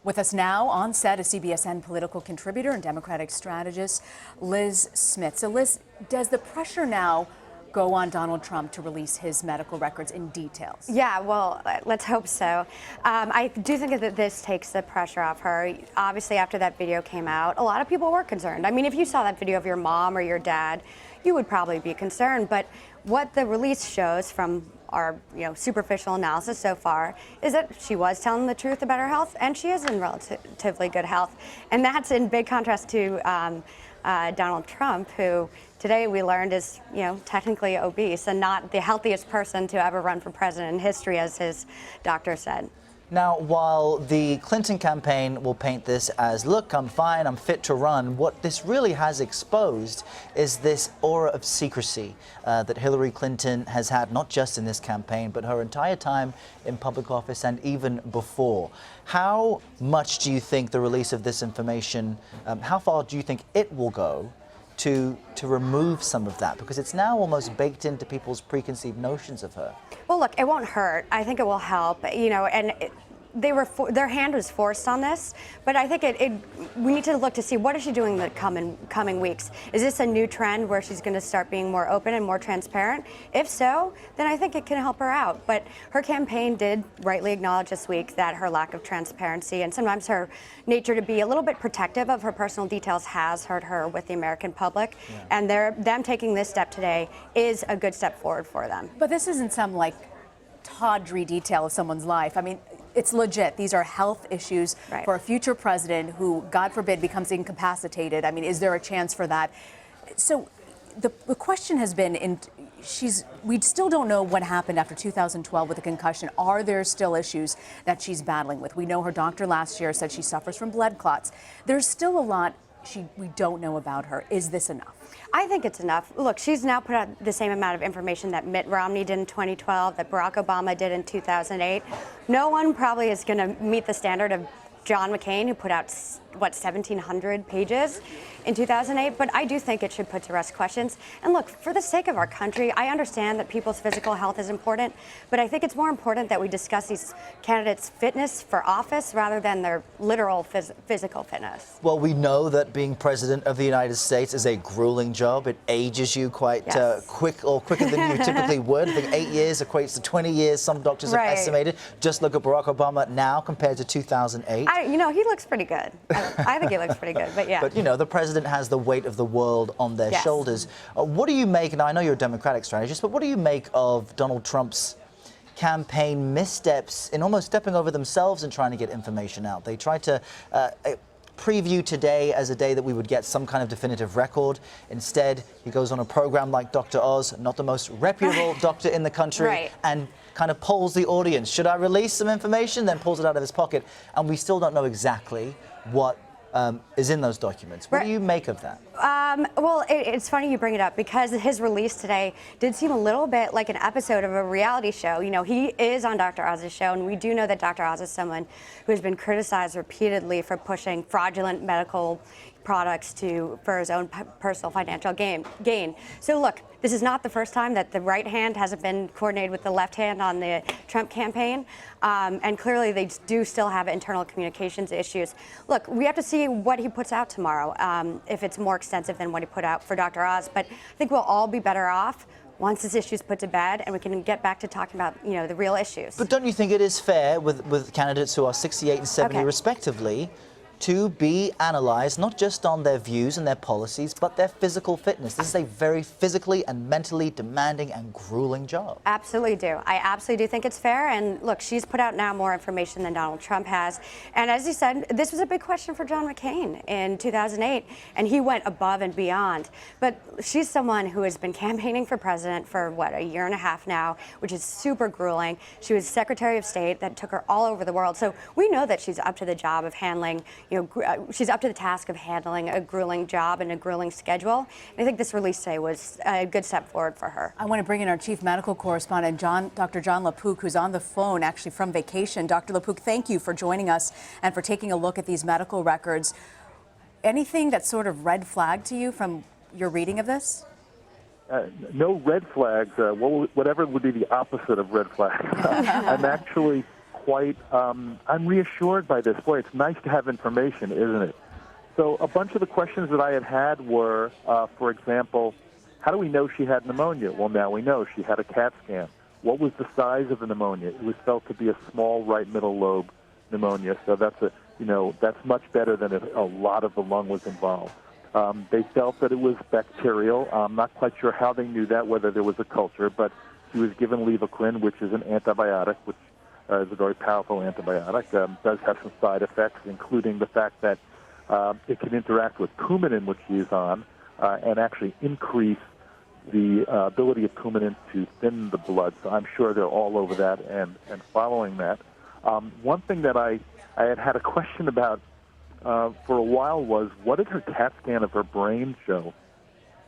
With us now on set is CBSN political contributor and Democratic strategist Lis Smith. So Liz, does the pressure now go on Donald Trump to release his medical records in details? Yeah, well, let's hope so. I do think that this takes the pressure off her. Obviously, after that video came out, a lot of people were concerned. I mean, if you saw that video of your mom or your dad, you would probably be concerned. But what the release shows from our superficial analysis so far is that she was telling the truth about her health, and she is in relatively good health. And that's in big contrast to Donald Trump, who today we learned is technically obese and not the healthiest person to ever run for president in history, as his doctor said. Now, while the Clinton campaign will paint this as, look, I'm fine, I'm fit to run, what this really has exposed is this aura of secrecy that Hillary Clinton has had, not just in this campaign, but her entire time in public office and even before. How much do you think the release of this information, how far do you think it will go to remove some of that? Because it's now almost baked into people's preconceived notions of her. Well, look, it won't hurt. I think it will help, and their hand was forced on this, but I think we need to look to see what is she doing in the coming weeks. Is this a new trend where she's going to start being more open and more transparent? If so, then I think it can help her out. But her campaign did rightly acknowledge this week that her lack of transparency and sometimes her nature to be a little bit protective of her personal details has hurt her with the American public. Yeah. And them taking this step today is a good step forward for them. But this isn't some tawdry detail of someone's life. I mean, it's legit. These are health issues for a future president who, God forbid, becomes incapacitated. I mean, is there a chance for that? So the question has been, we still don't know what happened after 2012 with a concussion. Are there still issues that she's battling with? We know her doctor last year said she suffers from blood clots. There's still a lot we don't know about her. Is this enough? I think it's enough. Look, she's now put out the same amount of information that Mitt Romney did in 2012, that Barack Obama did in 2008. No one probably is going to meet the standard of John McCain, who put out, 1,700 pages in 2008, but I do think it should put to rest questions. And look, for the sake of our country, I understand that people's physical health is important, but I think it's more important that we discuss these candidates' fitness for office rather than their literal physical fitness. Well, we know that being president of the United States is a grueling job. It ages you quite quicker than you typically would. I think 8 years equates to 20 years, some doctors have estimated. Just look at Barack Obama now compared to 2008. He looks pretty good. I think he looks pretty good, but yeah. But, the president has the weight of the world on their shoulders. What do you make, and I know you're a Democratic strategist, but what do you make of Donald Trump's campaign missteps in almost stepping over themselves and trying to get information out? They tried to preview today as a day that we would get some kind of definitive record. Instead, he goes on a program like Dr. Oz, not the most reputable doctor in the country, and kind of polls the audience. Should I release some information? Then pulls it out of his pocket. And we still don't know exactly what is in those documents. What do you make of that? Well, it's funny you bring it up, because his release today did seem a little bit like an episode of a reality show. He is on Dr. Oz's show, and we do know that Dr. Oz is someone who has been criticized repeatedly for pushing fraudulent medical products for his own personal financial gain. So look, this is not the first time that the right hand hasn't been coordinated with the left hand on the Trump campaign, and clearly they do still have internal communications issues. Look, we have to see what he puts out tomorrow, if it's more extensive than what he put out for Dr. Oz, but I think we'll all be better off once this issue is put to bed and we can get back to talking about, the real issues. But don't you think it is fair with candidates who are 68 and 70 respectively to be analyzed not just on their views and their policies, but their physical fitness? This is a very physically and mentally demanding and grueling job. Absolutely do. I absolutely do think it's fair. And look, she's put out now more information than Donald Trump has. And as you said, this was a big question for John McCain in 2008, and he went above and beyond. But she's someone who has been campaigning for president for, a year and a half now, which is super grueling. She was Secretary of State. That took her all over the world. So we know that she's up to the job of handling, she's up to the task of handling a grueling job and a grueling schedule. And I think this release today was a good step forward for her. I want to bring in our chief medical correspondent, Dr. Jon LaPook, who's on the phone actually from vacation. Dr. LaPook, thank you for joining us and for taking a look at these medical records. Anything that's sort of red flag to you from your reading of this? No red flags. Whatever would be the opposite of red flags. I'm actually quite, I'm reassured by this. Boy, it's nice to have information, isn't it? So a bunch of the questions that I had were, for example, how do we know she had pneumonia? Well, now we know she had a CAT scan. What was the size of the pneumonia? It was felt to be a small right middle lobe pneumonia. So that's that's much better than if a lot of the lung was involved. They felt that it was bacterial. I'm not quite sure how they knew that, whether there was a culture, but she was given Levocrin, which is an antibiotic, which is a very powerful antibiotic. Does have some side effects, including the fact that it can interact with Coumadin, which she is on, and actually increase the ability of Coumadin to thin the blood. So I'm sure they're all over that and following that. One thing that I had a question about for a while was, what did her CAT scan of her brain show?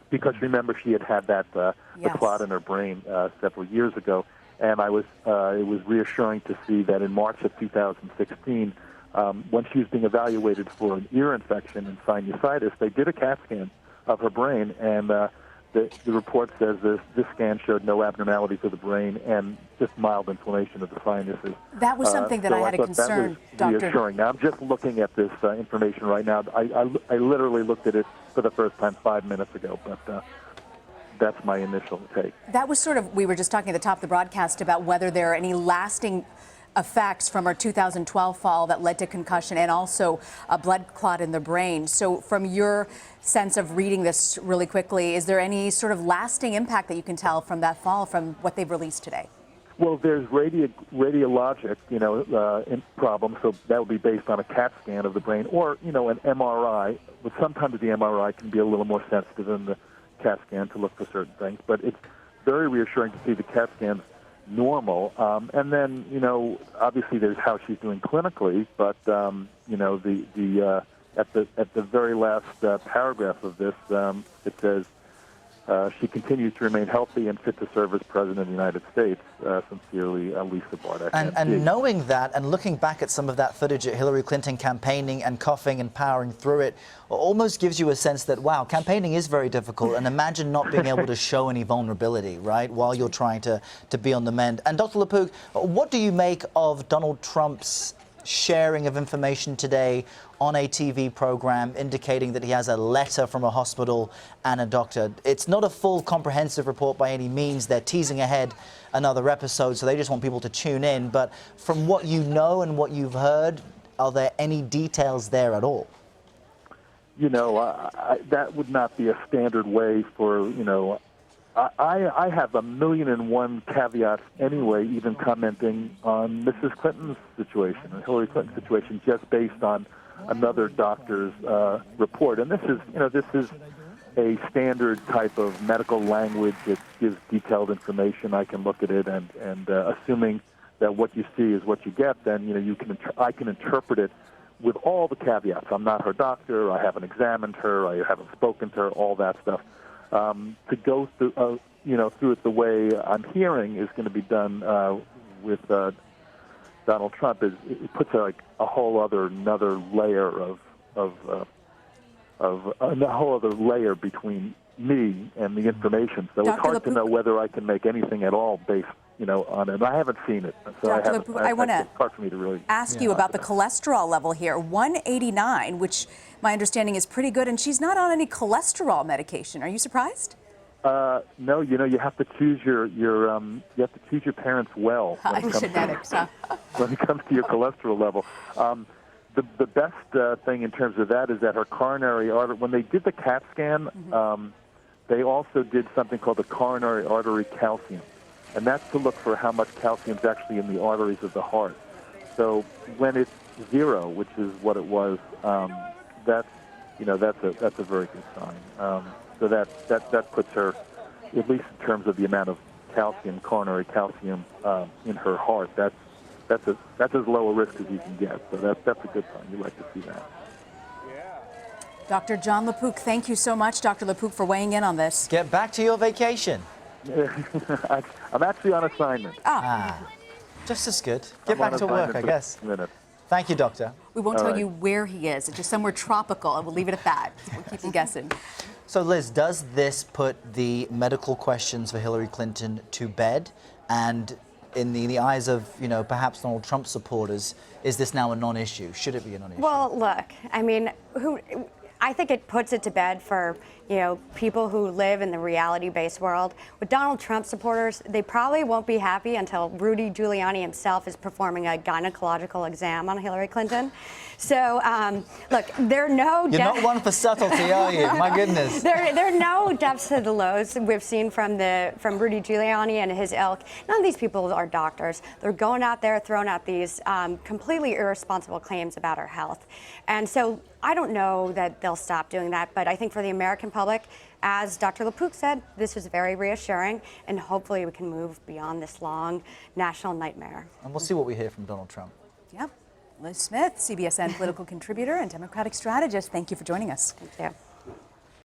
Because remember, she had that the clot in her brain several years ago, and it was reassuring to see that in March of 2016, when she was being evaluated for an ear infection and sinusitis, they did a CAT scan of her brain, and the report says this scan showed no abnormalities of the brain and just mild inflammation of the sinuses. That was something that I had a concern, that was reassuring. Now, I'm just looking at this information right now. I literally looked at it for the first time 5 minutes ago, but that's my initial take. That was sort of, we were just talking at the top of the broadcast about whether there are any lasting effects from her 2012 fall that led to concussion and also a blood clot in the brain. So from your sense of reading this really quickly, is there any sort of lasting impact that you can tell from that fall, from what they've released today? Well, there's radiologic, problems, so that would be based on a CAT scan of the brain or, an MRI. But sometimes the MRI can be a little more sensitive than the CAT scan to look for certain things. But it's very reassuring to see the CAT scans normal. And then, obviously there's how she's doing clinically, but, at the very last paragraph of this, it says, she continues to remain healthy and fit to serve as President of the United States. Sincerely, Lisa Bardak. And knowing that and looking back at some of that footage at Hillary Clinton campaigning and coughing and powering through it almost gives you a sense that, wow, campaigning is very difficult. And imagine not being able to show any vulnerability, right, while you're trying to be on the mend. And Dr. LaPook, what do you make of Donald Trump's sharing of information today on a TV program indicating that he has a letter from a hospital and a doctor? It's not a full comprehensive report by any means. They're teasing ahead another episode, so they just want people to tune in. But from what you know and what you've heard, are there any details there at all? That would not be a standard way for, I have 1,000,001 caveats anyway, even commenting on Mrs. Clinton's situation and Hillary Clinton's situation, just based on another doctor's report. And this is a standard type of medical language that gives detailed information. I can look at it, and assuming that what you see is what you get, then I can interpret it with all the caveats. I'm not her doctor. I haven't examined her. I haven't spoken to her. All that stuff. To go through, through it the way I'm hearing is going to be done with Donald Trump. It puts a whole another layer of a whole other layer between me and the information. So it's hard to know whether I can make anything at all based, on it. I haven't seen it, so I want to it's hard for me to really ask you about the cholesterol level here. 189, which my understanding is pretty good, and she's not on any cholesterol medication. Are you surprised? No, you have to choose your parents well Genetics, huh? when it comes to your cholesterol level. The best thing in terms of that is that her coronary artery, when they did the CAT scan, they also did something called the coronary artery calcium. And that's to look for how much calcium is actually in the arteries of the heart. So when it's 0, which is what it was, that's a very good sign. So that puts her, at least in terms of the amount of calcium, coronary calcium in her heart, that's as low a risk as you can get. So that's a good sign. You like to see that. Dr. Jon LaPook, thank you so much, Dr. LaPook, for weighing in on this. Get back to your vacation. I'm actually on assignment. Just as good. Get back to work, I guess. Thank you, Doctor. We won't tell you where he is. It's just somewhere tropical, and we'll leave it at that. We'll keep you guessing. So, Liz, does this put the medical questions for Hillary Clinton to bed? And in the eyes of, perhaps Donald Trump supporters, is this now a non-issue? Should it be a non-issue? Well, look, I mean, I think it puts it to bed for, people who live in the reality-based world. With Donald Trump supporters, they probably won't be happy until Rudy Giuliani himself is performing a gynecological exam on Hillary Clinton. So, look, there are no... You're not one for subtlety, are you? My goodness. There are no depths to the lows we've seen from Rudy Giuliani and his ilk. None of these people are doctors. They're going out there throwing out these completely irresponsible claims about our health. And so I don't know that they'll stop doing that, but I think for the American public, as Dr. LaPook said, this was very reassuring, and hopefully we can move beyond this long national nightmare. And we'll see what we hear from Donald Trump. Yep. Lis Smith, CBSN political contributor and Democratic strategist, thank you for joining us. Thank you.